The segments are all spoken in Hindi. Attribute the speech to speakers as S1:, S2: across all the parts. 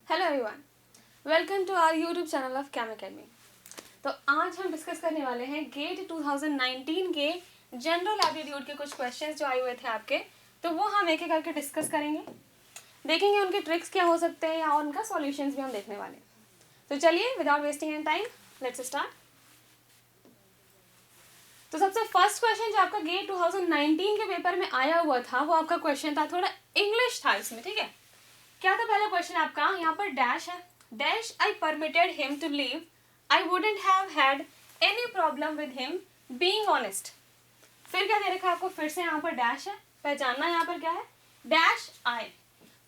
S1: Hello everyone, welcome to our YouTube channel of Cam Academy. तो आज हम डिस्कस करने वाले हैं गेट 2019 के जनरल एप्टीट्यूड के कुछ क्वेश्चंस जो आए हुए थे आपके, तो वो हम एक एक करके डिस्कस करेंगे, देखेंगे उनके ट्रिक्स क्या हो सकते हैं या उनका सॉल्यूशंस भी हम देखने वाले हैं। तो चलिए without wasting any time let's start. तो सबसे फर्स्ट क्वेश्चन जो आपका गेट 2019 के पेपर में आया हुआ था वो आपका क्वेश्चन था, थोड़ा इंग्लिश था इसमें, ठीक है। क्या था पहला क्वेश्चन आपका, यहाँ पर डैश है, dash I permitted him to leave, I wouldn't have had any problem with him being honest. फिर क्या दे रखा है आपको, फिर से यहाँ पर डैश है, पहचानना यहाँ पर क्या है, डैश आई।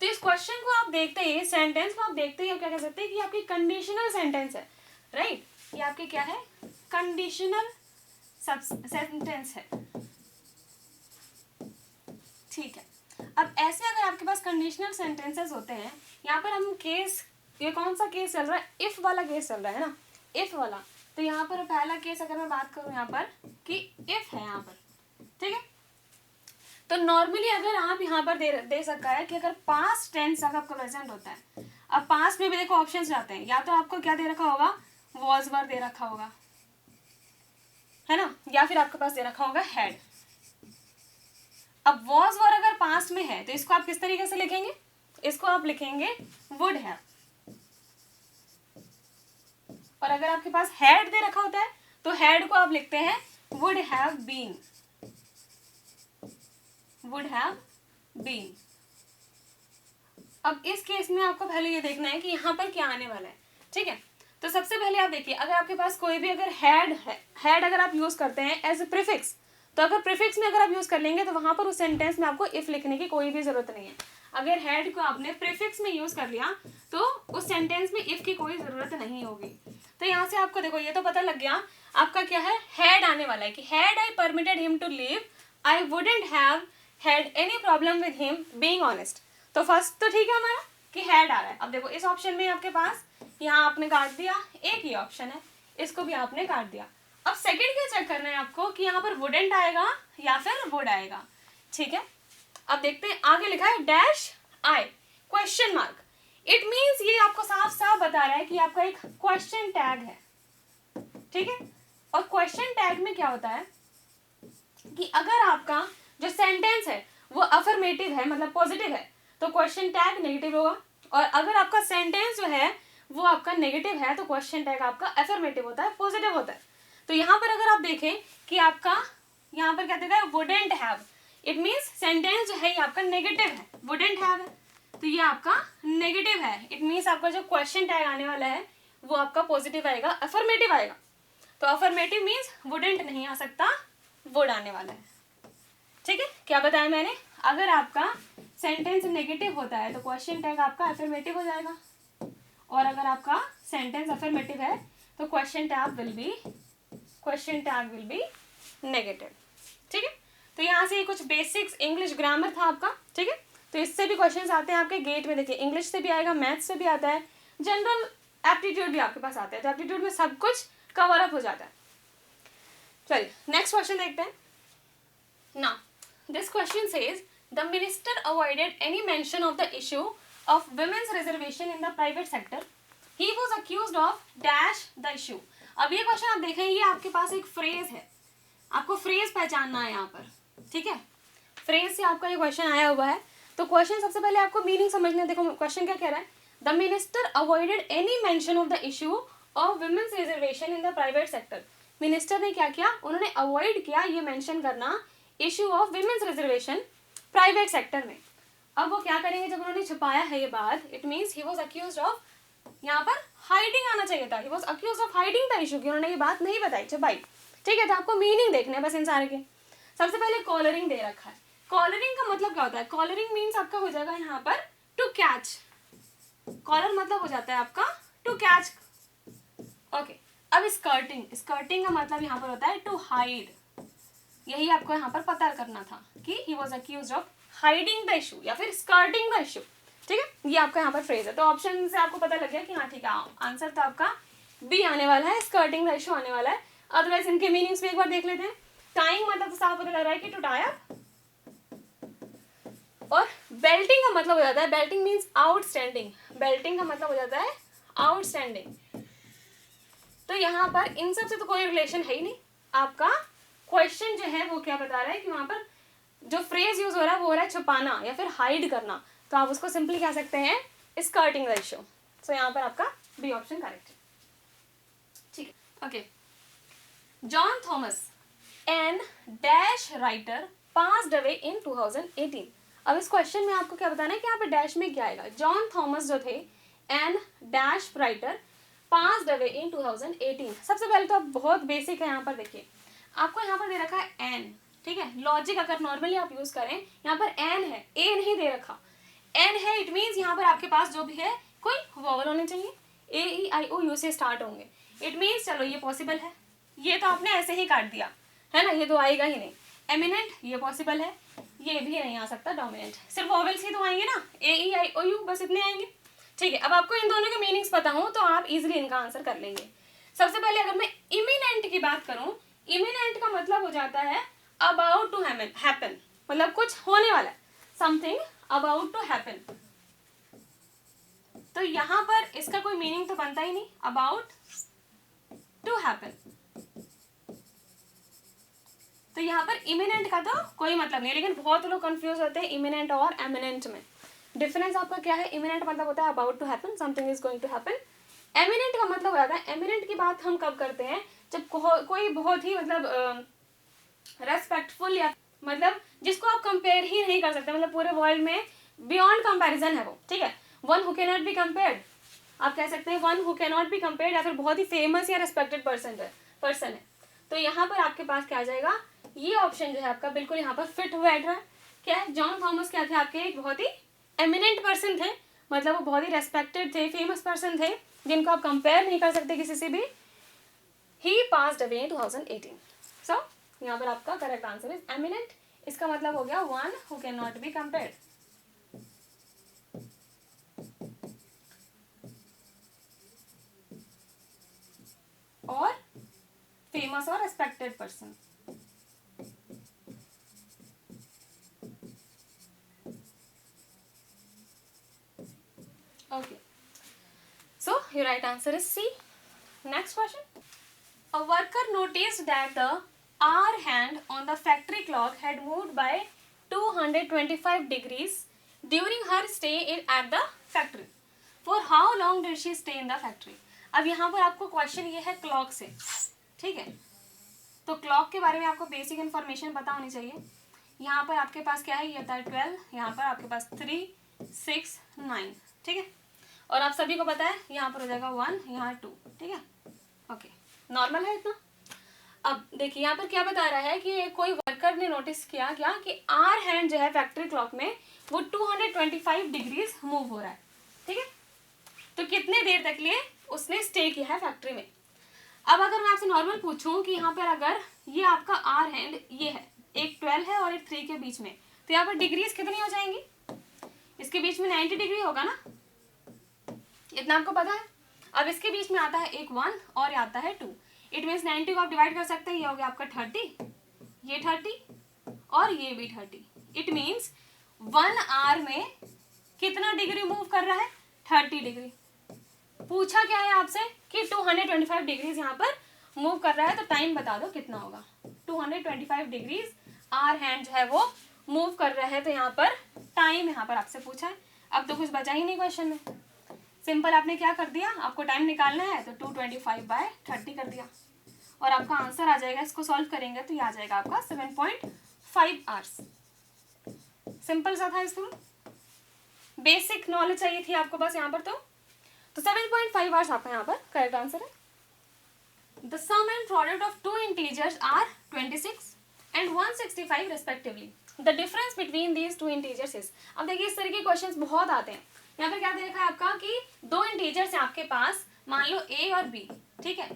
S1: तो इस क्वेश्चन को आप देखते ही, सेंटेंस को आप देखते ही आप क्या कह सकते हैं कि आपकी कंडीशनल सेंटेंस है, राइट। ये आपके क्या है, कंडीशनल सेंटेंस है, ठीक है। अब ऐसे अगर आपके पास कंडीशनल सेंटेंसेस होते हैं, यहाँ पर हम केस, ये कौन सा केस चल रहा है, इफ वाला केस चल रहा है ना, इफ वाला। तो यहाँ पर पहला केस अगर मैं बात करूँ यहाँ पर कि इफ है यहाँ पर, ठीक है। तो नॉर्मली अगर आप यहाँ पर दे सकता है कि अगर पास्ट टेंस अगर आपका प्रेजेंट होता है, अब पास्ट में भी देखो ऑप्शंस जाते हैं, या तो आपको क्या दे रखा होगा, वॉज वर दे रखा होगा, है ना, या फिर आपके पास दे रखा होगा हैड। अब वॉज वर अगर पास्ट में है तो इसको आप किस तरीके से लिखेंगे, इसको आप लिखेंगे वुड हैव। और अगर आपके पास हैड दे रखा होता है तो हैड को आप लिखते हैं would have been, would have been. अब इस केस में आपको पहले ये देखना है कि यहाँ पर क्या आने वाला है, ठीक है। तो सबसे पहले आप देखिए, अगर आपके पास कोई भी अगर हैड है, हैड अगर आप यूज करते हैं एज ए प्रीफिक्स, तो अगर प्रीफिक्स में अगर आप यूज कर लेंगे तो वहां पर उस सेंटेंस में आपको इफ लिखने की कोई भी जरूरत नहीं है। अगर हैड को आपने प्रीफिक्स में यूज कर लिया तो उस सेंटेंस में इफ की कोई जरूरत नहीं होगी। तो यहाँ से आपको देखो ये तो पता लग गया आपका क्या है, हैड आने वाला है कि had I permitted him to leave, I wouldn't have had any problem with him being honest. तो फर्स्ट तो ठीक है हमारा कि हैड आ रहा है। अब देखो इस ऑप्शन में आपके पास यहाँ आपने काट दिया, एक ही ऑप्शन है, इसको भी आपने काट दिया। अब सेकंड क्या चेक करना है आपको कि यहाँ पर वुडंट आएगा या फिर वुड आएगा, ठीक है। अब देखते हैं आगे लिखा है dash I question mark. It means ये आपको साफ साफ बता रहा है कि आपका एक क्वेश्चन टैग है, ठीक है। और क्वेश्चन टैग में क्या होता है कि अगर आपका जो सेंटेंस है वो अफर्मेटिव है, मतलब पॉजिटिव है, तो क्वेश्चन टैग नेगेटिव होगा। और अगर आपका सेंटेंस जो है वो आपका नेगेटिव है तो क्वेश्चन टैग आपका अफर्मेटिव होता है, पॉजिटिव होता है। तो यहाँ पर अगर आप देखें कि आपका यहाँ पर क्या देता है, wouldn't have, it means sentence जो है ये आपका नेगेटिव है, वुडंट हैव है, तो ये आपका नेगेटिव है। इट मींस आपका जो क्वेश्चन टैग आने वाला है वो आपका पॉजिटिव आएगा, अफर्मेटिव आएगा। तो अफर्मेटिव मींस वुडंट नहीं आ सकता, वुड आने वाला है, ठीक है। क्या बताया मैंने, अगर आपका सेंटेंस नेगेटिव होता है तो क्वेश्चन टैग आपका अफर्मेटिव हो जाएगा, और अगर आपका सेंटेंस अफर्मेटिव है तो question tag will be negative, ठीक है। तो यहाँ से कुछ बेसिक्स इंग्लिश ग्रामर था आपका, ठीक है। तो इससे भी क्वेश्चंस आते हैं आपके गेट में, देखिए इंग्लिश से भी आएगा, मैथ्स से भी आता है, जनरल एप्टीट्यूड भी आपके पास आता है। तो एप्टीट्यूड में सब कुछ कवर अप हो जाता है। चलिए नेक्स्ट क्वेश्चन देखते हैं। Now, this question says, the minister avoided any mention of the issue of women's reservation in the private sector. He was accused of dash the issue. अब ये क्वेश्चन आप देखें, ये आपके पास एक फ्रेज है, आपको फ्रेज पहचानना है यहाँ पर, ठीक है। फ्रेज से आपका ये क्वेश्चन आया हुआ है। तो क्वेश्चन सबसे पहले आपको मीनिंग समझना है। देखो क्वेश्चन क्या कह रहा है, the minister avoided any mention of the issue of women's reservation in the private sector. Minister ने क्या किया, उन्होंने अवॉइड किया ये मेंशन करना issue of women's reservation private sector में। अब वो क्या करेंगे, जब उन्होंने छुपाया है ये बात, it means he was accused of, यहाँ पर हाइडिंग आना चाहिए था, he was accused of hiding the issue, कि उन्होंने ये बात नहीं बताई, छुपाई, ठीक है। तो आपको मीनिंग देखना है बस इन सारे के। सबसे पहले कॉलरिंग दे रखा है। कॉलरिंग का मतलब क्या होता है, कॉलरिंग मीन्स आपका हो जाएगा यहाँ पर टू कैच, कॉलर मतलब हो जाता है आपका टू कैच, ओके। अब स्कर्टिंग, स्कर्टिंग का मतलब यहाँ पर होता है टू हाइड, यही आपको यहाँ पर पता करना था कि he was accused of hiding the issue या फिर skirting the issue, ठीक है। ये आपका यहाँ पर फ्रेज है। तो ऑप्शन से आपको पता लग गया कि हाँ ठीक है, आंसर तो आपका बी आने वाला है, skirting the issue आने वाला है। अदरवाइज इनके मीनिंग्स भी एक बार देख लेते हैं। टाइंग मतलब तो साफ पता लग रहा है कि टू टाई अप, और बेल्टिंग का मतलब हो जाता है, बेल्टिंग मीन्स आउटस्टैंडिंग, बेल्टिंग का मतलब हो जाता है आउटस्टैंडिंग। तो यहाँ पर इन सब से तो कोई रिलेशन है ही नहीं। आपका क्वेश्चन जो है वो क्या बता रहा है कि वहां पर जो फ्रेज यूज हो रहा है वो हो रहा है छुपाना या फिर हाइड करना, तो आप उसको सिंपली कह सकते हैं स्कर्टिंग रेशियो। सो यहाँ पर आपका बी ऑप्शन करेक्ट है। ठीक है, okay. John Thomas an dash writer passed away in 2018। अब इस क्वेश्चन में आपको क्या बताना है कि यहाँ पे डैश में क्या आएगा। जॉन थॉमस जो थे an dash writer passed away in 2018। सबसे पहले तो बहुत बेसिक है, यहाँ पर देखिए आपको यहाँ पर दे रखा है एन, ठीक है। लॉजिक अगर नॉर्मली आप यूज करें, यहाँ पर एन है, ए नहीं दे रखा, एन है, इट मीन्स यहाँ पर आपके पास जो भी है कोई वॉवल होने चाहिए, ए ई आई ओ यू से स्टार्ट होंगे। इट मीन्स चलो ये पॉसिबल है, ये तो आपने ऐसे ही काट दिया है ना, ये तो आएगा ही नहीं। एमिनेंट ये पॉसिबल है, ये भी नहीं आ सकता। डोमिनेंट सिर्फ वॉवल्स ही तो आएंगे ना, ए ई आई ओ यू, बस इतने आएंगे। ठीक है, अब आपको इन दोनों के मीनिंग्स पता हो तो आप इजिली इनका आंसर कर लेंगे। सबसे पहले अगर मैं इमिनेंट की बात करूं, इमिनेंट का मतलब हो जाता है अबाउट टू हैपन, मतलब कुछ होने वाला है, समथिंग अबाउट टू हैपन। तो यहां पर इसका कोई मीनिंग तो बनता ही नहीं, अबाउट टू हैपन। तो यहाँ पर इमिनेंट का तो कोई मतलब नहीं, लेकिन बहुत लोग कंफ्यूज होते हैं इमिनेंट और एमिनेंट में। डिफरेंस आपका क्या है? इमिनेंट मतलब होता है about to happen, something is going to happen. Eminent का मतलब होता है, एमिनेंट की बात हम कब करते हैं, जब कोई बहुत ही मतलब रेस्पेक्टफुल या मतलब जिसको आप कंपेयर ही नहीं कर सकते, मतलब पूरे वर्ल्ड में बियॉन्ड कंपैरिजन है वो, ठीक है। One who can not be compared, आप कह सकते हैं one who can not be compared, या फिर बहुत ही फेमस या रेस्पेक्टेड पर्सन है। तो यहाँ पर आपके पास क्या आ जाएगा, ये ऑप्शन जो है आपका बिल्कुल यहाँ पर फिट हुआ बैठ रहा है। क्या है? जॉन थॉमस क्या थे आपके, एक बहुत ही एमिनेंट पर्सन थे, मतलब वो बहुत ही रेस्पेक्टेड थे, फेमस पर्सन थे, जिनको आप कंपेयर नहीं कर सकते किसी से भी। ही पास्ड अवे इन 2018। सो यहाँ पर आपका करेक्ट आंसर इज एमिनेंट। इसका मतलब हो गया one who can not be compared. और फेमस और respected person. Okay, so your right answer is C. Next question. A worker noticed that the hour hand on the factory clock had moved by 225 degrees during her stay at the factory. For how long did she stay in the factory? अब यहाँ पर आपको क्वेश्चन ये है क्लॉक से, ठीक है। तो क्लॉक के बारे में आपको बेसिक इन्फॉर्मेशन पता होनी चाहिए। यहाँ पर आपके पास क्या है, ये होता है 12, यहाँ पर आपके पास 3, 6, 9, ठीक है। और आप सभी को पता है यहाँ पर हो जाएगा 1, यहाँ 2, ठीक है। ओके, नॉर्मल है इतना। अब देखिए यहाँ पर क्या बता रहा है कि कोई वर्कर ने नोटिस किया क्या कि आर हैंड जो है फैक्ट्री क्लॉक में वो 225 डिग्रीज मूव हो रहा है, ठीक है। तो कितने देर तक लिए उसने स्टे किया है फैक्ट्री में। अब अगर मैं आपसे नॉर्मल पूछूं कि यहाँ पर अगर ये आपका आर हैंड ये है, एक 12 है और एक 3 के बीच में, तो यहाँ पर डिग्रीज कितनी हो जाएंगी, इसके बीच में 90 डिग्री होगा ना, इतना आपको पता है। अब इसके बीच में आता है एक 1 और आता है 2, इट मीन्स 90 को आप डिवाइड कर सकते हैं, ये हो गया आपका 30, ये 30 और ये भी 30। इट मीन्स 1 आवर में कितना डिग्री मूव कर रहा है, 30 डिग्री। पूछा क्या है आपसे कि 225 डिग्रीज यहाँ पर मूव कर रहा है, तो टाइम बता दो कितना होगा। 225 डिग्रीज आवर हैंड जो है वो मूव कर रहा है, तो यहाँ पर टाइम यहाँ पर आपसे पूछा है। अब तो कुछ बचा ही नहीं क्वेश्चन में, सिंपल आपने क्या कर दिया, आपको टाइम निकालना है तो 225/30 कर दिया और आपका आंसर आ जाएगा। इसको सॉल्व करेंगे तो ये आ जाएगा आपका 7.5 आवर्स। सिंपल सा था, इसमें बेसिक नॉलेज चाहिए थी आपको बस यहाँ पर। तो 7.5 आवर्स आपका यहाँ पर करेक्ट आंसर है। The sum and product of two integers are 26 and 165 respectively. The difference between these two integers is. अब देखिए इस तरह के क्वेश्चंस बहुत आते हैं। यहाँ पर क्या दे रखा है आपका कि दो इंटीजर्स हैं आपके पास, मान लो a और b, ठीक है।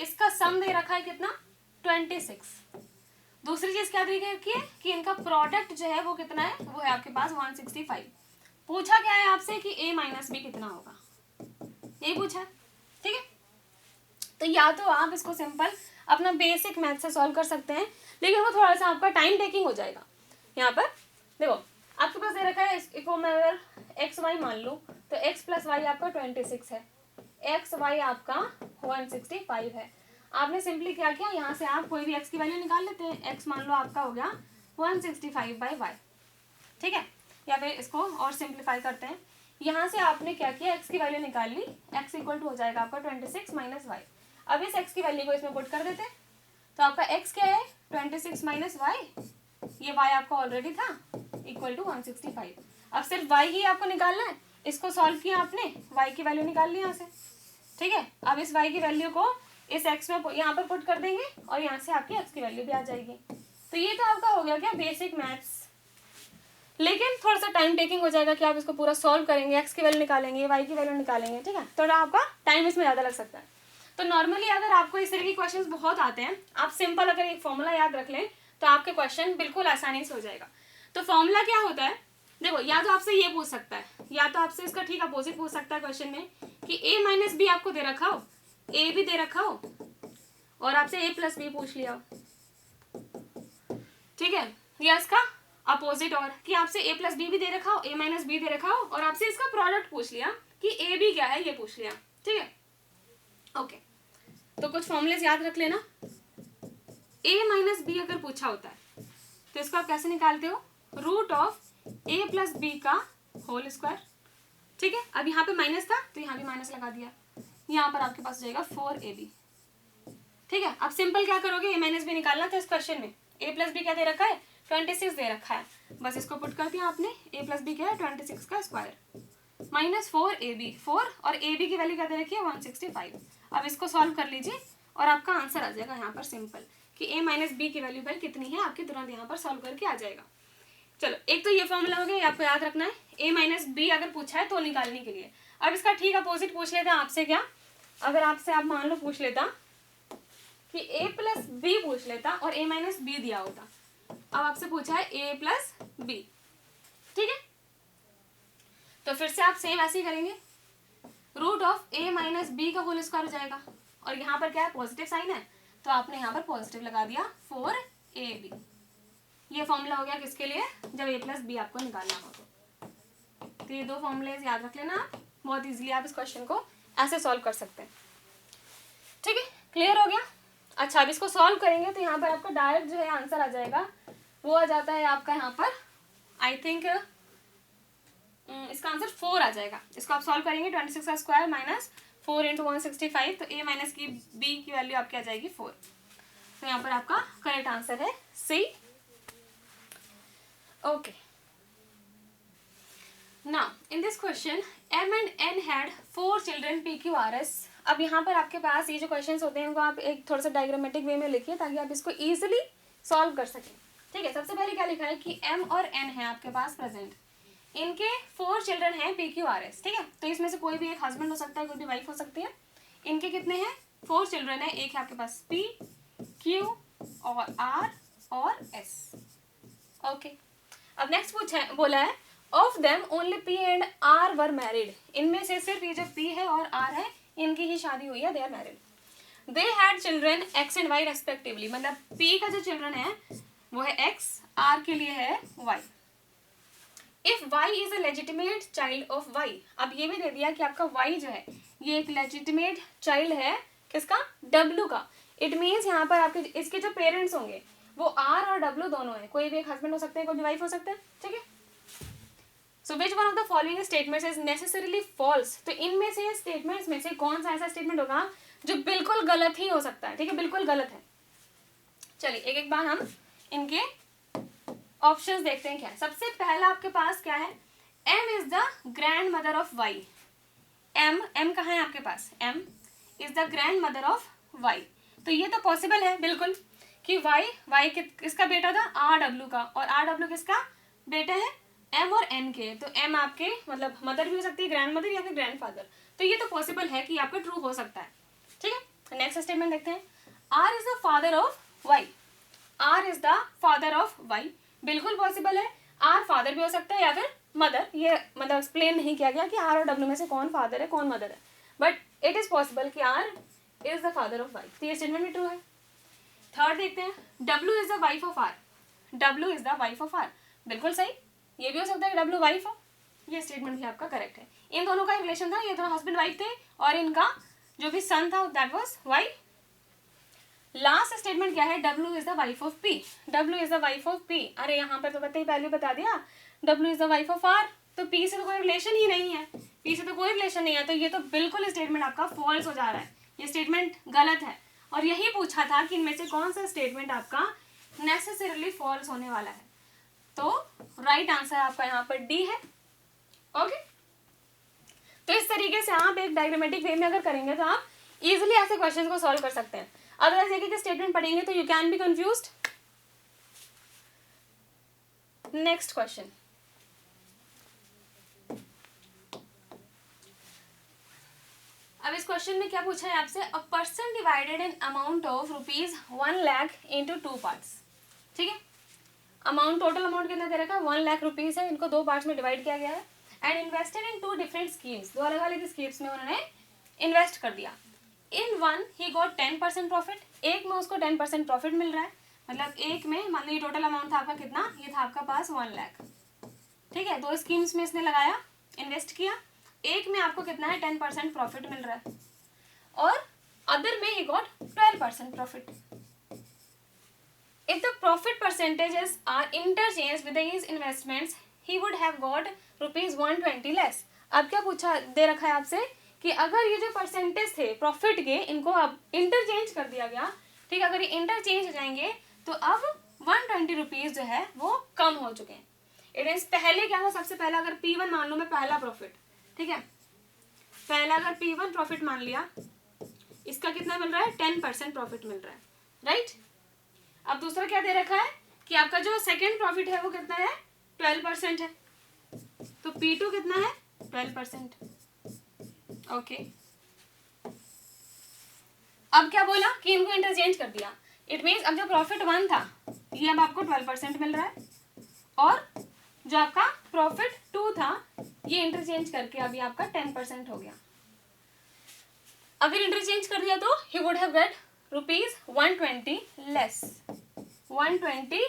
S1: इसका सम दे रखा है कितना, 26। दूसरी चीज क्या दे रखी है कि इनका प्रोडक्ट जो है वो कितना है, वो है आपके पास 165। पूछा क्या है आपसे कि a माइनस बी कितना होगा, यही पूछा है, ठीक है। तो या तो आप इसको सिंपल अपना बेसिक मैथ से सॉल्व कर सकते हैं, लेकिन वो थोड़ा सा आपका टाइम टेकिंग हो जाएगा। यहाँ पर देखो आपके पास दे रखा है, इसको मैं अगर एक्स वाई मान लूँ तो x प्लस वाई आपका 26 है, एक्स वाई आपका 165 है। आपने सिंपली क्या किया, यहाँ से आप कोई भी x की वैल्यू निकाल लेते हैं। x मान लो आपका हो गया 165/y, ठीक है। या फिर इसको और सिंप्लीफाई करते हैं, यहाँ से आपने क्या किया, x की वैल्यू निकाल ली, x इक्वल टू हो जाएगा आपका 26 माइनस वाई। अब इस x की वैल्यू को इसमें पुट कर देते हैं, तो आपका x क्या है 26 माइनस वाई, ये y आपका ऑलरेडी था, इक्वल टू 165। अब सिर्फ y ही आपको निकालना है, इसको सॉल्व किया आपने, y की वैल्यू निकाल ली यहाँ से, ठीक है। अब इस y की वैल्यू को इस x में यहाँ पर पुट कर देंगे और यहाँ से आपकी x की वैल्यू भी आ जाएगी। तो ये तो आपका हो गया क्या बेसिक मैथ्स, लेकिन थोड़ा सा टाइम टेकिंग हो जाएगा कि आप इसको पूरा सॉल्व करेंगे, x की वैल्यू निकालेंगे, y की वैल्यू निकालेंगे, ठीक है। थोड़ा आपका टाइम इसमें ज़्यादा लग सकता है। तो नॉर्मली अगर आपको इस तरह के क्वेश्चंस बहुत आते हैं, आप सिंपल अगर एक फॉर्मूला याद रख लें तो आपके क्वेश्चन बिल्कुल आसानी से हो जाएगा। तो फॉर्मूला क्या होता है, देखो, या तो आपसे ये पूछ सकता है, या तो आपसे इसका ठीक अपोजिट पूछ सकता है क्वेश्चन में कि a माइनस बी आपको दे रखा हो, a भी दे रखा हो और आपसे a प्लस बी पूछ लिया हो, ठीक है। या इसका अपोजिट और कि आपसे a प्लस बी भी दे रखा हो, a माइनस बी दे रखा हो और आपसे इसका प्रोडक्ट पूछ लिया कि a भी क्या है ये पूछ लिया, ठीक है। ओके, तो कुछ फॉर्मूलेस याद रख लेना। a माइनस बी अगर पूछा होता है तो इसको आप कैसे निकालते हो, root of a plus B का होल स्क्वायर, ठीक है। अब यहाँ पे माइनस था तो यहाँ भी माइनस लगा दिया, यहाँ पर आपके पास जाएगा 4ab, ठीक है। अब सिंपल क्या करोगे, a माइनस बी निकालना था इस क्वेश्चन में, a प्लस बी क्या दे रखा है 26 दे रखा है, बस इसको पुट कर दिया आपने, a प्लस बी क्या है 26 का स्क्वायर माइनस 4ab, 4 और ab की वैल्यू क्या दे रखी है 165। अब इसको सॉल्व कर लीजिए और आपका आंसर आ जाएगा यहाँ पर सिंपल कि a माइनस बी की वैल्यू कितनी है, आपके तुरंत यहाँ पर सॉल्व करके आ जाएगा। चलो, एक तो ये फॉर्मूला हो गया, आपको याद रखना है, a माइनस बी अगर पूछा है तो निकालने के लिए। अब इसका ठीक अपोजिट पूछ लेता आपसे, क्या अगर आपसे आप मान लो पूछ लेता कि a प्लस बी पूछ लेता और a माइनस बी दिया होता, अब आपसे पूछा है a प्लस बी, ठीक है। तो फिर से आप सेम ऐसे ही करेंगे, root of a minus B का होल स्क्वायर हो जाएगा और यहाँ पर क्या है पॉजिटिव साइन है तो आपने यहाँ पर पॉजिटिव लगा दिया 4ab। ये फॉर्मूला हो गया किसके लिए, जब a प्लस बी आपको निकालना हो तो ये दो फॉर्मूले याद रख लेना आप, बहुत इजीली आप इस क्वेश्चन को ऐसे सॉल्व कर सकते हैं, ठीक है। क्लियर हो गया। अच्छा, अब इसको सॉल्व करेंगे तो यहाँ पर आपका डायरेक्ट जो है आंसर आ जाएगा, वो आ जाता है आपका यहाँ पर, आई थिंक इसका आंसर 4 आ जाएगा। इसको आप सॉल्व करेंगे 26 का स्क्वायर माइनस 4 इंटू 165, तो a माइनस की b की वैल्यू आपकी आ जाएगी 4। तो यहाँ पर आपका करेक्ट आंसर है C. Okay, now in this question m and n had 4 children PQRS। अब यहाँ पर आपके पास ये जो क्वेश्चंस होते हैं इनको आप एक थोड़ा सा डायग्रामेटिक वे में लिखिए ताकि आप इसको इजीली सॉल्व कर सकें, ठीक है। सबसे पहले क्या लिखा है कि m और n है आपके पास प्रेजेंट, इनके 4 चिल्ड्रन हैं PQRS, ठीक है। तो इसमें से कोई भी एक हस्बैंड हो सकता है, कोई भी वाइफ हो सकती है। इनके कितने हैं 4 चिल्ड्रन है, एक है आपके पास P, Q और R और S। ओके, अब नेक्स्ट बोला है of them only P and R were married. इनमें से सिर्फ ये जो P है और R है इनकी ही शादी हुई है, they are married. They had children X and Y respectively, मतलब P का जो चिल्ड्रन है वो है X, R के लिए है Y। If y is a legitimate child of y, अब ये भी दे दिया कि आपका y जो है ये एक लेजिटिमेट चाइल्ड है किसका, w का। इट मीन्स यहाँ पर आपके इसके जो पेरेंट्स होंगे वो r और w दोनों है, कोई भी एक हस्बैंड हो सकते हैं, कोई भी वाइफ हो सकता है, ठीक है। So which one of the following statements is necessarily false, तो इनमें से स्टेटमेंट्स में से कौन सा ऐसा स्टेटमेंट होगा जो बिल्कुल गलत ही हो सकता है, ठीक है, बिल्कुल गलत है। चलिए एक एक बार हम इनके ऑप्शंस देखते हैं क्या है। सबसे पहला आपके पास क्या है, m is the grand mother of y। m कहाँ है आपके पास, m is the grand mother of y। तो ये तो पॉसिबल है बिल्कुल कि y किसका बेटा था, rw का, और rw किसका बेटा है, m और n के। तो m आपके मतलब मदर भी हो सकती है, ग्रैंड मदर या फिर ग्रैंड फादर। तो ये तो पॉसिबल है कि आपका ट्रू हो सकता है, ठीक है। नेक्स्ट स्टेटमेंट देखते हैं, r is the father of y। r is the father of y, बिल्कुल पॉसिबल है, आर फादर भी हो सकता है या फिर मदर। ये मतलब एक्सप्लेन नहीं किया गया कि आर और डब्ल्यू में से कौन फादर है कौन मदर है, बट इट इज पॉसिबल कि R is the father of Y, तो ये स्टेटमेंट भी ट्रू है। थर्ड देखते हैं, W is the wife of R. W is the wife of R, बिल्कुल सही, ये भी हो सकता है कि डब्ल्यू वाइफ हो, ये स्टेटमेंट भी आपका करेक्ट है। इन दोनों का रिलेशन था, ये दोनों हस्बैंड वाइफ थे और इनका जो भी सन था that was wife. Last statement क्या है, W is the wife of P. W is the wife of P, अरे यहाँ पर तो पता ही पहले बता दिया W is the wife of R, तो पी से तो कोई रिलेशन ही नहीं है, पी से तो कोई रिलेशन नहीं है, तो ये तो बिल्कुल स्टेटमेंट आपका फॉल्स हो जा रहा है, ये स्टेटमेंट गलत है। और यही पूछा था कि इनमें से कौन सा स्टेटमेंट आपका नेसेसरीली फॉल्स होने वाला है, तो राइट आंसर आपका यहाँ पर डी है। ओके, तो इस तरीके से आप एक डायग्रामेटिक वे में अगर करेंगे तो आप इजीली ऐसे क्वेश्चंस को सॉल्व कर सकते हैं। अदरवाइज एक एक स्टेटमेंट पढ़ेंगे तो you can be confused. Next question, अब इस क्वेश्चन में क्या पूछा है आपसे, a person divided in amount of ₹1 lakh into 2 parts. ठीक है, अमाउंट, टोटल अमाउंट कितना दे रखा है, 1 लाख रुपीज है, इनको 2 पार्ट्स में डिवाइड किया गया है and invested in 2 different schemes, 2 अलग अलग स्कीम्स में उन्होंने इन्वेस्ट कर दिया। In one he got 10% profit, एक में उसको 10% प्रॉफिट मिल रहा है, मतलब एक में मान लीजिए टोटल अमाउंट था आपका कितना, ये था आपका पास 1 लाख। ठीक है, 2 स्कीम्स में इसने लगाया, इन्वेस्ट किया, एक में आपको कितना है 10% प्रॉफिट मिल रहा है और अदर में he got 12% profit. If the profit percentages are interchanged with his investments, he would have got ₹120 less. अब क्या पूछा दे रखा है आपसे कि अगर ये जो परसेंटेज थे प्रॉफिट के, इनको अब इंटरचेंज कर दिया गया, ठीक है, अगर ये इंटरचेंज हो जाएंगे तो अब 120 रुपीज जो है वो कम हो चुके हैं। इट मीन्स पहले क्या था, सबसे पहला अगर P1 मान लो मैं पहला प्रॉफिट, ठीक है, पहला अगर P1 प्रॉफिट मान लिया, इसका कितना मिल रहा है 10% प्रॉफिट मिल रहा है, राइट। अब दूसरा क्या दे रखा है कि आपका जो सेकंड प्रॉफिट है वो कितना है 12% है, तो P2 कितना है 12%। ओके, अब क्या बोला कि इनको इंटरचेंज कर दिया, इट मीन्स अब जो प्रॉफिट 1 था ये अब आपको 12% मिल रहा है और जो आपका प्रॉफिट 2 था ये इंटरचेंज करके अभी आपका 10% हो गया। अगर इंटरचेंज कर दिया तो he would have get ₹120 less, 120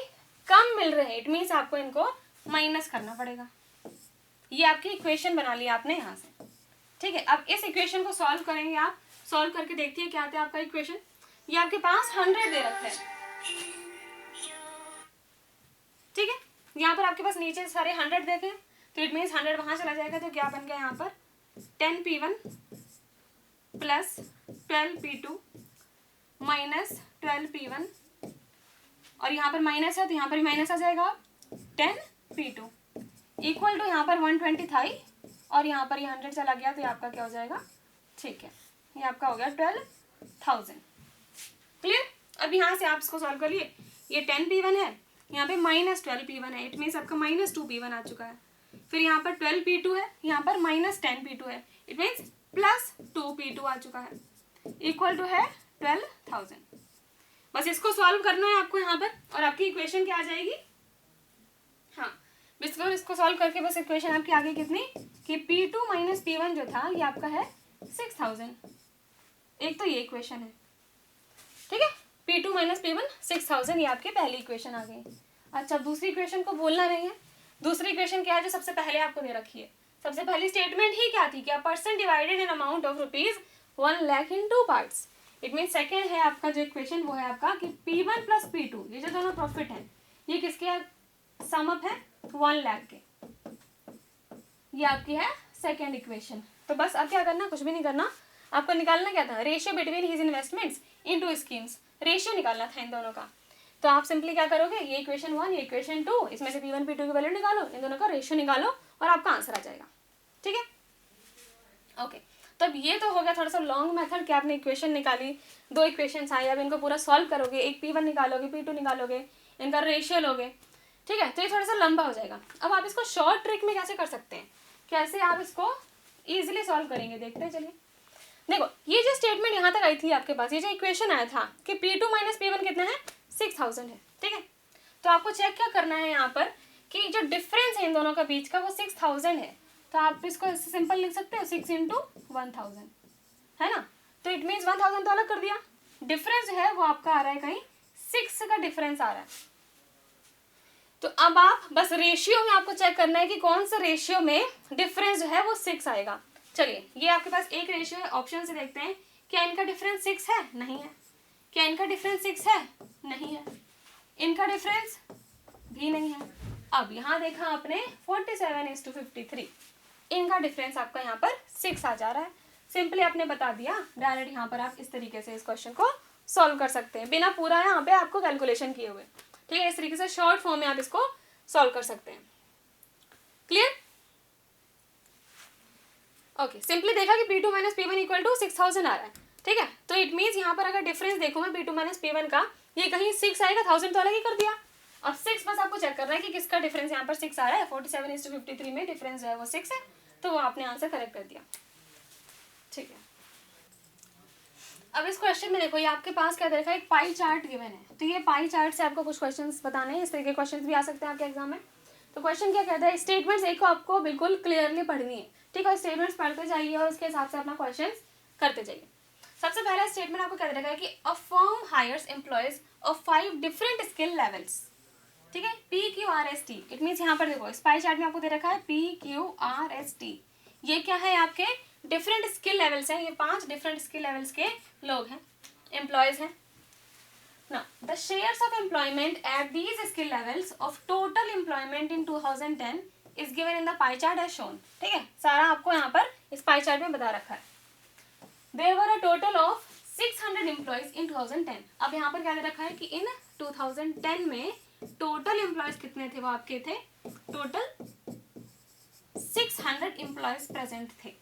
S1: कम मिल रहे हैं, इट मीन्स आपको इनको माइनस करना पड़ेगा। ये आपकी इक्वेशन बना लिया आपने यहाँ से। ठीक है, अब इस इक्वेशन को सॉल्व करेंगे, आप सॉल्व करके देखिए क्या आता है आपका इक्वेशन। ये आपके पास 100 दे रखा है, ठीक है, यहाँ पर आपके पास नीचे सारे 100 देखे तो इट मीन्स 100 वहां चला जाएगा, तो क्या बन गया यहाँ पर 10P1 plus 12P2 minus 12P1 और यहाँ पर माइनस है तो यहाँ पर भी माइनस आ जाएगा 10P2 इक्वल टू यहाँ पर 120 था ही और यहाँ पर ये 100 चला गया तो ये आपका क्या हो जाएगा, ठीक है, ये आपका हो गया 12,000। क्लियर। अब यहाँ से आप इसको सॉल्व करिए, ये 10P1 है, यहाँ पे माइनस 12P1 है, इट मीन्स आपका माइनस 2P1 आ चुका है, फिर यहाँ पर 12P2 है, यहाँ पर माइनस 10P2 है, इट मीन्स प्लस 2P2 आ चुका है, इक्वल टू है 12,000। बस इसको सॉल्व करना है आपको यहाँ पर और आपकी इक्वेशन क्या आ जाएगी, हाँ बिल्कुल इसको सॉल्व करके बस इक्वेशन आपकी आगे कितनी कि P2 माइनस P1 जो था ये आपका है 6,000। एक तो ये इक्वेशन है, ठीक है, P2 माइनस P1 6,000, ये आपकी पहली इक्वेशन आ गई। अच्छा, दूसरी इक्वेशन को बोलना नहीं है, दूसरी इक्वेशन क्या है जो सबसे पहले आपको दे रखी है। सबसे पहली स्टेटमेंट ही क्या थी कि person divided in amount of ₹1 lakh in 2 parts. It mean second है आपका जो इक्वेशन वो है आपका कि P1 प्लस P2 ये जो दोनों प्रॉफिट है ये किसके सम अप है 1 लाख के, ये आपकी है सेकेंड इक्वेशन। तो बस अब क्या करना, कुछ भी नहीं करना, आपको निकालना क्या था, ratio between his investments in 2 schemes, ratio निकालना था इन दोनों का। तो आप सिंपली क्या करोगे, ये इक्वेशन 1 ये इक्वेशन 2, इसमें से P1 P2 की वैल्यू निकालो, इन दोनों का रेशियो निकालो और आपका आंसर आ जाएगा, ठीक है। ओके, तो अब ये तो हो गया थोड़ा सा लॉन्ग मेथड कि आपने इक्वेशन निकाली, 2 इक्वेशंस आई, अब इनको पूरा सॉल्व करोगे, एक P1 निकालोगे, P2 निकालोगे, इनका रेशियो लोगे, ठीक है, तो ये थोड़ा सा लंबा हो जाएगा। अब आप इसको शॉर्ट ट्रिक में कैसे कर सकते हैं, कैसे आप इसको ईजिली सॉल्व करेंगे, देखते हैं। चलिए देखो, ये जो स्टेटमेंट यहाँ तक आई थी आपके पास, ये जो इक्वेशन आया था कि P2 माइनस P1 कितना है 6,000 है, ठीक है, तो आपको चेक क्या करना है यहाँ पर कि जो डिफरेंस है इन दोनों का बीच का वो 6,000 है, तो आप इसको सिंपल लिख सकते हो 6 × 1,000 है ना, तो इट मीन्स 1,000 तो अलग कर दिया, डिफरेंस है वो आपका आ रहा है कहीं 6 का डिफरेंस आ रहा है, तो अब आप बस रेशियो में आपको चेक करना है कि कौन सा रेशियो में डिफरेंस जो है वो 6 आएगा। चलिए, ये आपके पास एक रेशियो है, ऑप्शन से देखते हैं, क्या इनका डिफरेंस 6 है? नहीं है। क्या इनका डिफरेंस 6 है? नहीं है। इनका डिफरेंस भी नहीं है। अब यहाँ देखा आपने 47:53, इनका डिफरेंस आपका यहाँ पर 6 आ जा रहा है। सिंपली आपने बता दिया, डायरेक्ट यहाँ पर आप इस तरीके से इस क्वेश्चन को सॉल्व कर सकते हैं बिना पूरा यहाँ पे आपको कैलकुलेशन किए हुए। ठीक है, इस तरीके से शॉर्ट फॉर्म में आप इसको सॉल्व कर सकते हैं। क्लियर? ओके, सिंपली देखा कि P2 minus P1 equal to 6000 आ रहा है। ठीक है, तो इट मीन्स यहाँ पर अगर डिफरेंस देखो मैं P2 माइनस P1 का, ये कहीं 6 आएगा, 1000 तो अलग ही कर दिया। अब 6 बस आपको चेक करना है कि किसका डिफरेंस यहाँ पर 6 आ रहा है। 47:53 में डिफरेंस जो है वो 6 है, तो वो आपने आंसर करेक्ट कर दिया। ठीक है, अब इस क्वेश्चन में देखो, ये आपके पास क्या दे रखा है, एक पाई चार्ट गिवन है। तो ये पाई चार्ट से आपको कुछ क्वेश्चंस बताने हैं, इस तरह के क्वेश्चंस भी आ सकते हैं आपके एग्जाम में। तो क्वेश्चन क्या कहता है, स्टेटमेंट्स एक को आपको बिल्कुल क्लियरली पढ़नी है। ठीक है, स्टेटमेंट्स पढ़ते जाइए और उसके हिसाब से अपना क्वेश्चन करते जाइए। सबसे पहला स्टेटमेंट आपको क्या दे रखा है कि a firm hires employees of 5 different skill levels. ठीक है, PQRST, इट मीन्स यहाँ पर देखो इस पाई चार्ट में आपको दे रखा है PQRST। ये क्या है, आपके डिफरेंट स्किल लेवल्स हैं। ये 5 डिफरेंट स्किल लेवल्स के लोग हैं, एम्प्लॉयज हैं ना। The shares of employment at these skill levels of total employment in 2010 is given in the pie chart as shown. ठीक है, सारा आपको यहाँ पर इस पाई चार्ट में बता रखा है। There were a total of 600 employees in 2010। अब यहाँ पर क्या दे रखा है कि इन 2010 में टोटल एम्प्लॉयज कितने थे, वो आपके थे टोटल 600 एम्प्लॉयज प्रेजेंट थे।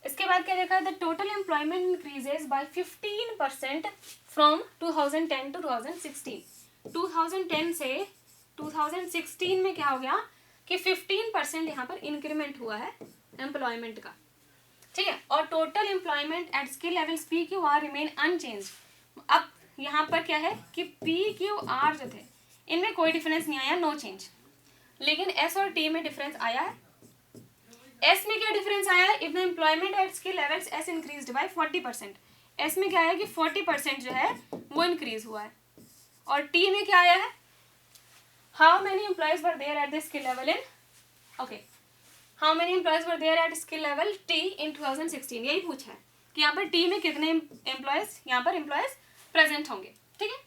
S1: इसके बाद क्या देखा है, the total employment increases by 15% from 2010 to 2016। 2010 से 2016 में क्या हो गया कि 15% यहाँ पर इंक्रीमेंट हुआ है एम्प्लॉयमेंट का। ठीक है, और total employment at skill levels PQR remain unchanged. अब यहाँ पर क्या है कि PQR जो थे इनमें कोई डिफरेंस नहीं आया, नो चेंज। लेकिन S और T में डिफरेंस आया है। S में क्या डिफरेंस आया है, if the employment at skill levels S increased by 40%। S में क्या है कि 40% जो है वो इंक्रीज हुआ है। और T में क्या आया है, how many employees were there at the skill level in, okay, how many employees were there at skill level T in 2016। यही पूछा है कि यहाँ पर T में कितने एम्प्लॉयज, यहाँ पर एम्प्लॉयज प्रेजेंट होंगे। ठीक है,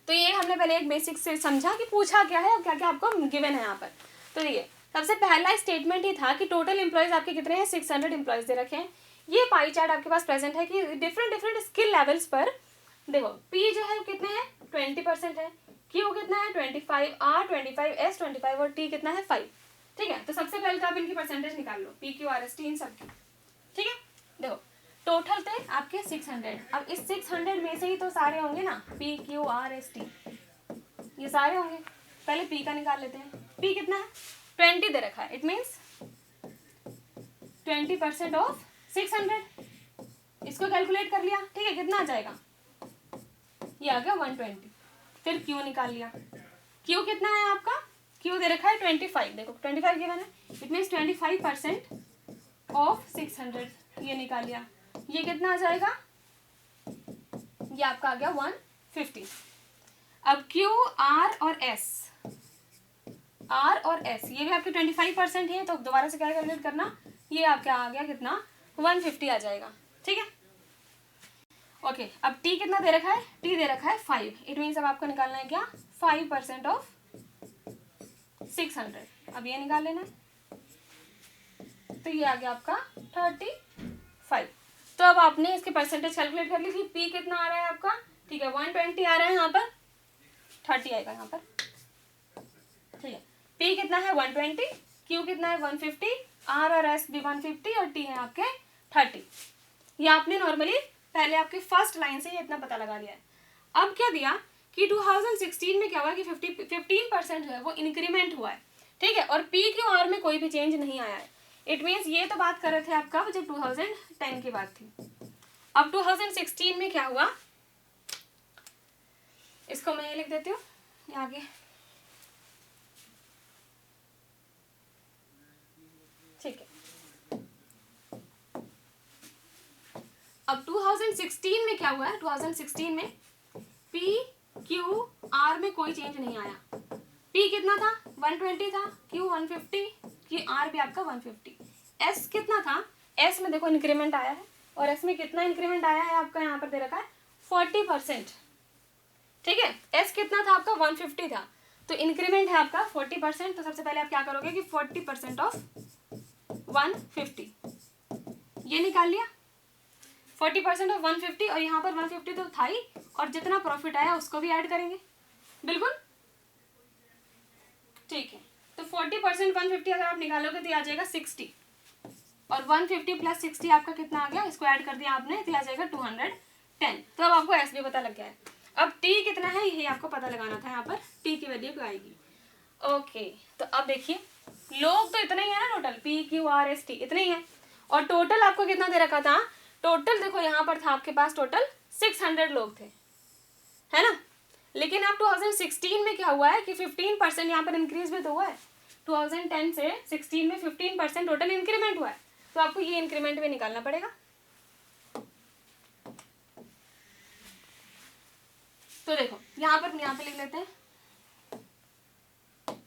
S1: तो ये हमने पहले एक बेसिक से समझा कि पूछा क्या है और क्या क्या आपको गिवन है यहाँ पर। तो ये सबसे पहला स्टेटमेंट ही था कि टोटल एम्प्लॉयज आपके कितने हैं, 600 एम्प्लॉयज दे रखे हैं। ये पाई चार्ट आपके पास प्रेजेंट है कि डिफरेंट डिफरेंट स्किल लेवल्स पर देखो P जो है कितने हैं, 20% है, Q कितना है 25, R 25, S 25 और T कितना है 5। ठीक है, तो सबसे पहले तो आप इनकी परसेंटेज निकाल लो, PQRST इन सबकी। ठीक है, देखो टोटल थे आपके 600। अब इस 600 में से ही तो सारे होंगे ना, PQRST, ये सारे होंगे। पहले P का निकाल लेते हैं। P कितना है, 20 दे रखा है, इट मीन्स 20% ऑफ 600। इसको कैलकुलेट कर लिया। ठीक है, कितना आ जाएगा, ये आ गया 120। फिर Q निकाल लिया। Q कितना है आपका, Q दे रखा है 25, देखो 25 गिवन है, इट मीन्स 25% ऑफ 600, ये निकाल लिया। ये कितना आ जाएगा, ये आपका आ गया 150। अब Q, R और S, R और S ये भी आपके 25% है, तो दोबारा से क्या कैलकुलेट करना, ये आपका आ गया कितना 150 आ जाएगा। ठीक है, ओके। अब T कितना दे रखा है, T दे रखा है 5, इट मीन्स अब आपको निकालना है क्या, 5% ऑफ 600। अब ये निकाल लेना है, तो ये आ गया आपका 35। तो अब आपने इसके परसेंटेज कैलकुलेट कर ली थी। P कितना आ रहा है आपका, ठीक है 120 आ रहा है, यहाँ पर 30 आएगा यहाँ पर। ठीक है, P कितना है 120, Q कितना है 150, R और S भी 150 और T है आपके 30। ये आपने नॉर्मली पहले आपके फर्स्ट लाइन से ये इतना पता लगा लिया है। अब क्या दिया कि 2016 में क्या हुआ कि 15% जो है वो इंक्रीमेंट हुआ है। ठीक है, और PQR में कोई भी चेंज नहीं आया है। इट मीन्स ये तो बात कर रहे थे आपका जब 2010 की बात थी। अब 2016 में क्या हुआ, इसको मैं ये लिख देती हूँ आगे। ठीक है, अब 2016 में क्या हुआ है, 2016 में PQR में कोई चेंज नहीं आया। P कितना था 120 था, Q 150, कि R भी आपका 150। S कितना था, S में देखो इंक्रीमेंट आया है, और S में कितना इंक्रीमेंट आया है आपका यहाँ पर दे रखा है 40%। ठीक है, S कितना था आपका 150 था, तो इंक्रीमेंट है आपका 40%। तो सबसे पहले आप क्या करोगे कि 40% ऑफ 150 ये निकाल लिया, 40% ऑफ 150, और यहाँ पर 150 तो था ही, और जितना प्रॉफिट आया उसको भी ऐड करेंगे। बिल्कुल ठीक है। तो 40% 150 अगर आप निकालोगे तो आ जाएगा 60, और 150 प्लस 60 आपका कितना आ गया, इसको ऐड कर दिया आपने तो आ जाएगा 210। तो अब आपको एस भी पता लग गया है। अब टी कितना है यही आपको पता लगाना था, यहाँ पर टी की वैल्यू क्या आएगी। ओके, तो अब देखिए लोग तो इतने ही है ना, total P Q R S T इतने ही है, और टोटल आपको कितना दे रखा था, टोटल देखो यहाँ पर था आपके पास टोटल 600 लोग थे, है ना। लेकिन अब 2016 में क्या हुआ है कि 15% यहाँ पर इंक्रीज भी तो हुआ है, 2010 से 16 में 15% टोटल इंक्रीमेंट हुआ है, तो आपको ये इंक्रीमेंट भी निकालना पड़ेगा। तो देखो यहाँ पे लिख लेते हैं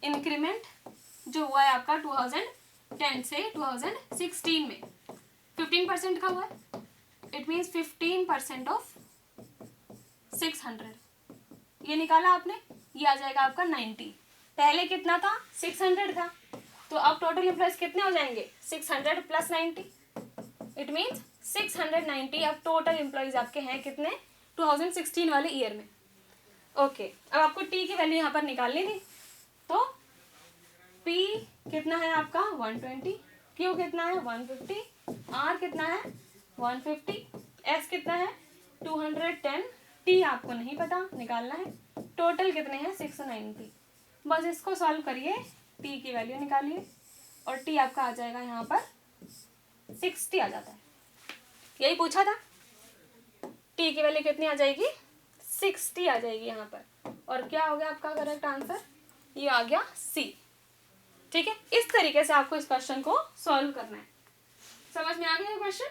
S1: इंक्रीमेंट जो हुआ है आपका 2010 से 2016 में 15% का हुआ है, इट मीन्स 15% ऑफ 600, ये निकाला आपने, ये आ जाएगा आपका 90। पहले कितना था 600 था, तो अब टोटल एम्प्लॉयज कितने हो जाएंगे 600 प्लस 90, इट मीन्स 690। अब टोटल एम्प्लॉयज आपके हैं कितने 2016 वाले ईयर में। ओके, अब आपको टी की वैल्यू यहाँ पर निकालनी थी, तो P कितना है आपका 120, Q कितना है 150, R कितना है 150, S कितना है 210, T आपको नहीं पता निकालना है, टोटल कितने हैं 690। बस इसको सॉल्व करिए, T की वैल्यू निकालिए, और T आपका आ जाएगा यहाँ पर 60 आ जाता है, यही पूछा था। T की वैल्यू कितनी आ जाएगी 60 आ जाएगी यहाँ पर, और क्या हो गया आपका करेक्ट आंसर, ये आ गया C। ठीक है, इस तरीके से आपको इस क्वेश्चन को सॉल्व करना है। समझ में आ गया ये क्वेश्चन।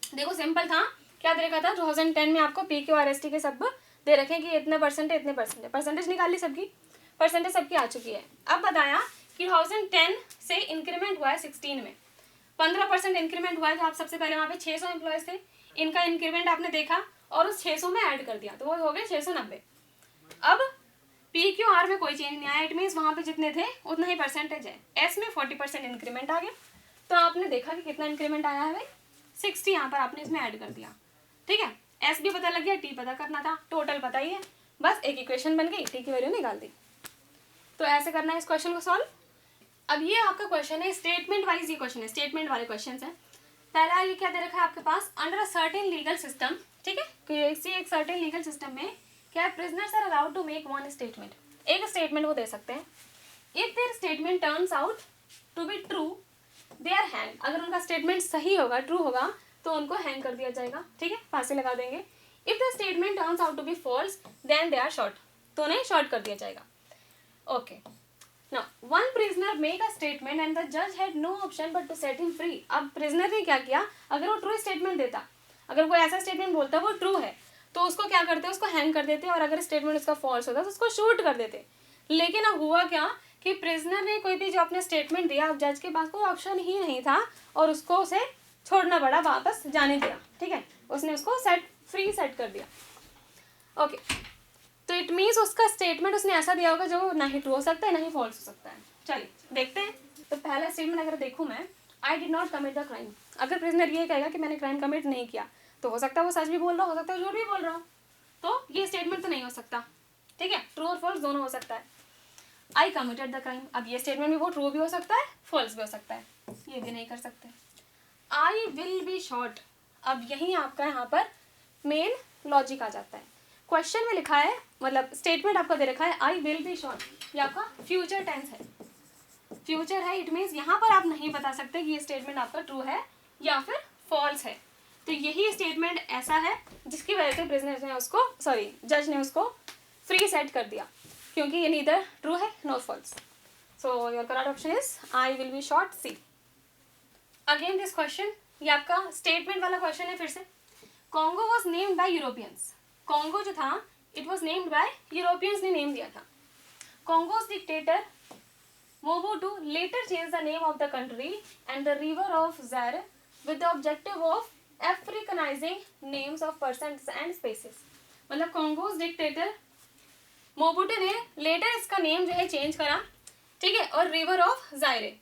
S1: देखो सिंपल था, क्या दे रखा था 2010 में आपको P Q R S T के सब दे रखे कि इतने परसेंट है, इतने परसेंट है, परसेंटेज निकाल ली सबकी, परसेंटेज सबकी आ चुकी है। अब बताया कि 2010 से इंक्रीमेंट हुआ है 16 में 15% इंक्रीमेंट हुआ है, तो आप सबसे पहले वहाँ पे 600 एम्प्लॉयज थे, इनका इंक्रीमेंट आपने देखा और उस 600 में ऐड कर दिया, तो वो हो गए 690। अब पी क्यू आर में कोई चेंज नहीं आया, इट मीन्स वहाँ पे जितने थे उतना ही परसेंटेज है। एस में 40% इंक्रीमेंट आ गया, तो आपने देखा कि कितना इंक्रीमेंट आया है भाई 60, यहाँ पर आपने इसमें ऐड कर दिया। ठीक है, एस भी पता लग गया, टी पता करना था, टोटल पता ही है, बस एक इक्वेशन बन गई, टी की वैल्यू निकाल दी। तो ऐसे करना है इस क्वेश्चन को सॉल्व। अब ये आपका क्वेश्चन है स्टेटमेंट वाइज, ये क्वेश्चन है स्टेटमेंट वाले क्वेश्चन है। पहला ये क्या दे रखा है आपके पास, under a certain legal system, ठीक है, किसी एक सर्टेन लीगल सिस्टम में क्या prisoners are allowed to make one statement, एक स्टेटमेंट वो दे सकते हैं। If their statement turns out to be true they are hang, अगर उनका स्टेटमेंट सही होगा ट्रू होगा तो उनको हैंग कर दिया जाएगा, ठीक है, फांसी लगा देंगे। If the statement turns out to be false then they are shot, तो उन्हें शॉर्ट कर दिया जाएगा। Okay, now one prisoner make a statement and the जज had no option but to set him free. अब प्रिजनर ने क्या किया, अगर वो ट्रू स्टेटमेंट देता, अगर कोई ऐसा स्टेटमेंट बोलता वो ट्रू है तो उसको क्या करते, उसको हैंग कर देते, और अगर स्टेटमेंट उसका फॉल्स होता तो उसको शूट कर देते। लेकिन अब हुआ क्या कि प्रिजनर ने कोई भी जो अपने स्टेटमेंट दिया, अब जज के पास कोई ऑप्शन ही नहीं था और उसको उसे छोड़ना पड़ा, वापस जाने दिया, ठीक है, उसने उसको फ्री सेट कर दिया। ओके, तो इट मीन्स उसका स्टेटमेंट उसने ऐसा दिया होगा जो ना ही ट्रू हो सकता है ना ही फॉल्स हो सकता है। चलिए देखते हैं। तो पहला स्टेटमेंट अगर देखूँ मैं, I did not commit the crime, अगर प्रिजनर ये कहेगा कि मैंने क्राइम कमिट नहीं किया तो हो सकता है वो सच भी बोल रहा हो सकता है झूठ भी बोल रहा हो, तो ये स्टेटमेंट तो नहीं हो सकता, ठीक है, ट्रू और फॉल्स दोनों हो सकता है। आई कमिटेड द क्राइम, अब ये स्टेटमेंट भी वो ट्रू भी हो सकता है फॉल्स भी हो सकता है, ये भी नहीं कर सकते। आई विल बी शॉर्ट, अब यही आपका यहाँ पर मेन लॉजिक आ जाता है। क्वेश्चन में लिखा है, मतलब स्टेटमेंट आपका दे रखा है आई विल बी शॉर्ट, ये आपका फ्यूचर टेंस है, फ्यूचर है, इट मीन्स यहाँ पर आप नहीं बता सकते कि ये स्टेटमेंट आपका ट्रू है या फिर फॉल्स है। तो यही स्टेटमेंट ऐसा है जिसकी वजह से प्रिजनर ने उसको जज ने उसको फ्री सेट कर दिया, क्योंकि ये नीदर ट्रू है no false. So your correct option is I will be short C. Again this question, ये आपका स्टेटमेंट वाला क्वेश्चन है फिर से। Congo was named by Europeans, Congo जो था it was named by Europeans ने नेम दिया था, Congo's dictator Mobutu later changed the name of the country and the river of Zaire with the objective of Africanizing names of persons and spaces. मतलब कॉन्गोस डिक्टेटर मोबुटू ने लेटर इसका नेम जो है चेंज करा, ठीक है, और रिवर ऑफ जायरे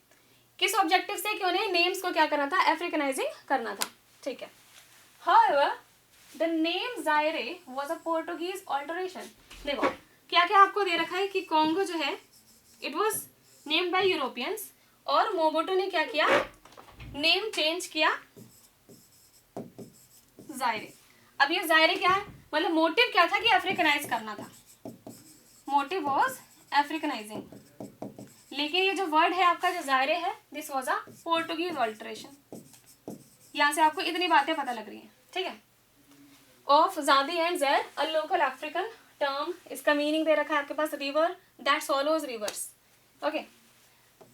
S1: किस ऑब्जेक्टिव से कि उन्हें नेम्स को क्या करना था, अफ्रीकनाइजिंग करना था, ठीक है. However, the name Zaire was a Portuguese alteration. देखो क्या क्या आपको दे रखा है कि कॉन्गो जो है it was named by Europeans और मोबुटू ने क्या किया, नेम चेंज किया जायरे. अब ये जायरे क्या है, मतलब मोटिव क्या था कि अफ्रीकनाइज करना था, मोटिव वॉज अफ्रीकनाइजिंग. लेकिन ये जो वर्ड है आपका जो जायरे है this was a Portuguese alteration. यहाँ से आपको इतनी बातें पता लग रही हैं, ठीक है. ऑफ जादी and Zaire a local African term, इसका मीनिंग दे रखा है आपके पास river that swallows rivers. Okay,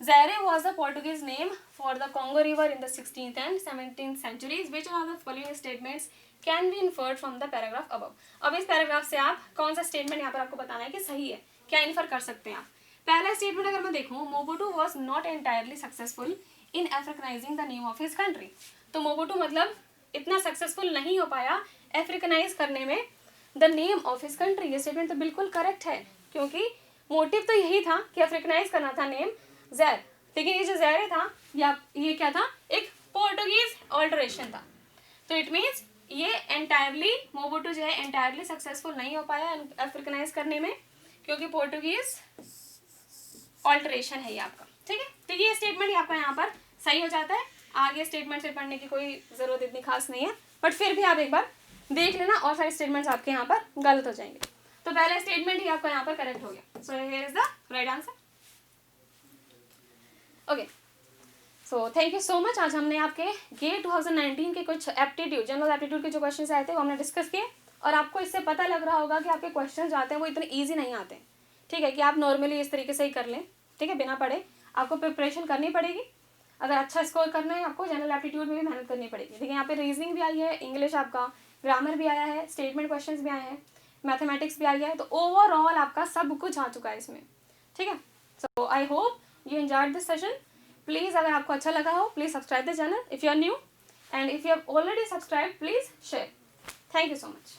S1: Zaire was the Portuguese name for the Congo River in the 16th and 17th centuries. Which of the following statements can be inferred from the paragraph above? अब इस पैराग्राफ से आप कौन सा स्टेटमेंट यहाँ पर आपको बताना है कि सही है, क्या इन्फर कर सकते हैं आप. पहला स्टेटमेंट अगर मैं देखूँ, Mobutu was not entirely successful in Africanising the name of his country. तो मोबुटू मतलब इतना सक्सेसफुल नहीं हो पाया अफ्रीकनाइज करने में the name of his country. ये स्टेटमेंट तो बिल्कुल करेक्ट है क्योंकि मोटिव तो यही था कि अफ्रीकनाइज करना था नेम जैर, लेकिन ये जो जैरे था या ये क्या था, एक पोर्टुगीज ऑल्टरेशन था. तो इट मीन्स ये एंटायरली मोबुटू जो है एंटायरली सक्सेसफुल नहीं हो पाया अफ्रीकनाइज करने में क्योंकि पोर्टुगीज ऑल्टरेशन है ये आपका, ठीक है. तो ये स्टेटमेंट आपका यहाँ पर सही हो जाता है. आगे स्टेटमेंट से पढ़ने की कोई ज़रूरत इतनी खास नहीं है, बट फिर भी आप एक बार देख लेना और सारे स्टेटमेंट्स आपके यहाँ पर गलत हो जाएंगे. तो पहला स्टेटमेंट ही आपका यहाँ पर करेक्ट हो गया. So here is the right answer. Okay, so thank you so much. आज हमने आपके गेट 2019 के कुछ एप्टीट्यूड जनरल एप्टीट्यूड के जो क्वेश्चन आए थे वो हमने डिस्कस किए और आपको इससे पता लग रहा होगा कि आपके क्वेश्चन जो आते हैं वो इतने ईजी नहीं आते, ठीक है, कि आप नॉर्मली इस तरीके से ही कर लें, ठीक है, बिना पढ़े. आपको प्रिपरेशन करनी पड़ेगी. अगर अच्छा स्कोर करना है आपको जनरल एप्टीट्यूड में भी मेहनत करनी पड़ेगी. देखिए यहाँ पे रीजनिंग भी आई है, इंग्लिश आपका ग्रामर भी आया है, स्टेटमेंट क्वेश्चन भी आए हैं, मैथमेटिक्स भी आई है. तो ओवरऑल आपका सब कुछ आ चुका है इसमें, ठीक है. So I hope you enjoyed this session. Please अगर आपको अच्छा लगा हो please subscribe the channel if you are new and if you have already subscribe please share. Thank you so much.